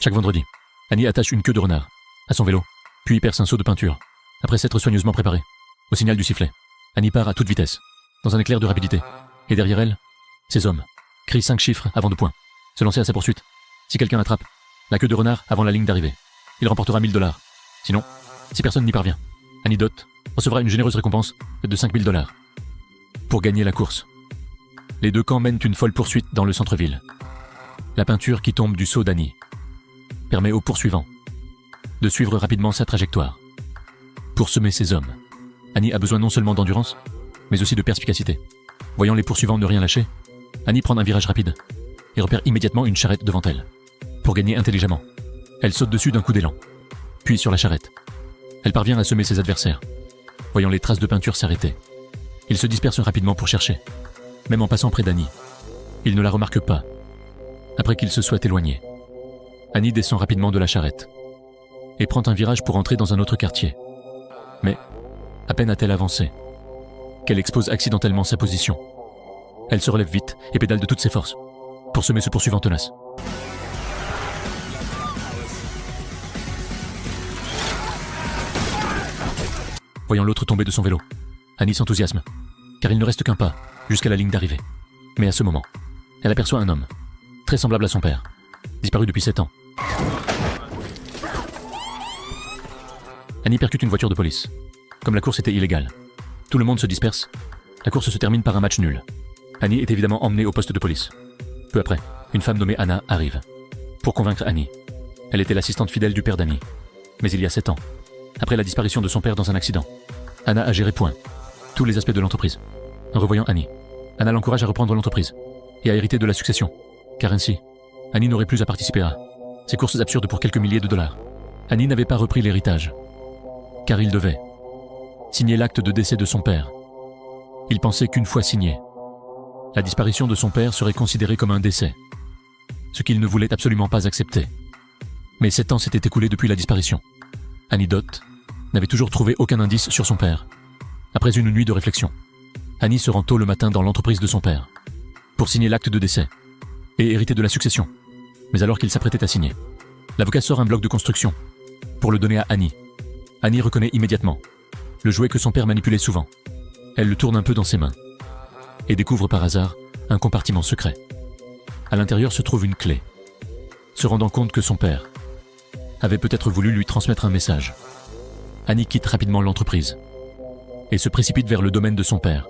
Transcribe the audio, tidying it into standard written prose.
Chaque vendredi, Annie attache une queue de renard à son vélo, puis y perce un seau de peinture. Après s'être soigneusement préparée, au signal du sifflet, Annie part à toute vitesse, dans un éclair de rapidité. Et derrière elle, ses hommes crient 5 chiffres avant de point, se lancer à sa poursuite. Si quelqu'un attrape la queue de renard avant la ligne d'arrivée, il remportera 1000 $. Sinon, si personne n'y parvient, Annie Dot recevra une généreuse récompense de 5000 $. Pour gagner la course, les deux camps mènent une folle poursuite dans le centre-ville. La peinture qui tombe du seau d'Annie permet aux poursuivants de suivre rapidement sa trajectoire. Pour semer ses hommes, Annie a besoin non seulement d'endurance, mais aussi de perspicacité. Voyant les poursuivants ne rien lâcher, Annie prend un virage rapide et repère immédiatement une charrette devant elle. Pour gagner intelligemment, elle saute dessus d'un coup d'élan, puis sur la charrette. Elle parvient à semer ses adversaires. Voyant les traces de peinture s'arrêter, ils se dispersent rapidement pour chercher. Même en passant près d'Annie, ils ne la remarquent pas. Après qu'ils se soient éloignés, Annie descend rapidement de la charrette et prend un virage pour entrer dans un autre quartier. Mais, à peine a-t-elle avancé, qu'elle expose accidentellement sa position. Elle se relève vite et pédale de toutes ses forces pour semer ce poursuivant tenace. Voyant l'autre tomber de son vélo, Annie s'enthousiasme, car il ne reste qu'un pas jusqu'à la ligne d'arrivée. Mais à ce moment, elle aperçoit un homme, très semblable à son père, disparu depuis 7 ans. Annie percute une voiture de police. Comme la course était illégale, tout le monde se disperse. La course se termine par un match nul. Annie est évidemment emmenée au poste de police. Peu après, une femme nommée Anna arrive pour convaincre Annie. Elle était l'assistante fidèle du père d'Annie. Mais il y a 7 ans, après la disparition de son père dans un accident, Anna a géré tous les aspects de l'entreprise. En revoyant Annie, Anna l'encourage à reprendre l'entreprise et à hériter de la succession, car ainsi, Annie n'aurait plus à participer à ces courses absurdes pour quelques milliers de $. Annie n'avait pas repris l'héritage, car il devait signer l'acte de décès de son père. Il pensait qu'une fois signé, la disparition de son père serait considérée comme un décès, ce qu'il ne voulait absolument pas accepter. Mais 7 ans s'étaient écoulés depuis la disparition. Annie Dot n'avait toujours trouvé aucun indice sur son père. Après une nuit de réflexion, Annie se rend tôt le matin dans l'entreprise de son père pour signer l'acte de décès et hériter de la succession. Mais alors qu'il s'apprêtait à signer, l'avocat sort un bloc de construction pour le donner à Annie. Annie reconnaît immédiatement le jouet que son père manipulait souvent. Elle le tourne un peu dans ses mains et découvre par hasard un compartiment secret. À l'intérieur se trouve une clé. Se rendant compte que son père avait peut-être voulu lui transmettre un message, Annie quitte rapidement l'entreprise et se précipite vers le domaine de son père.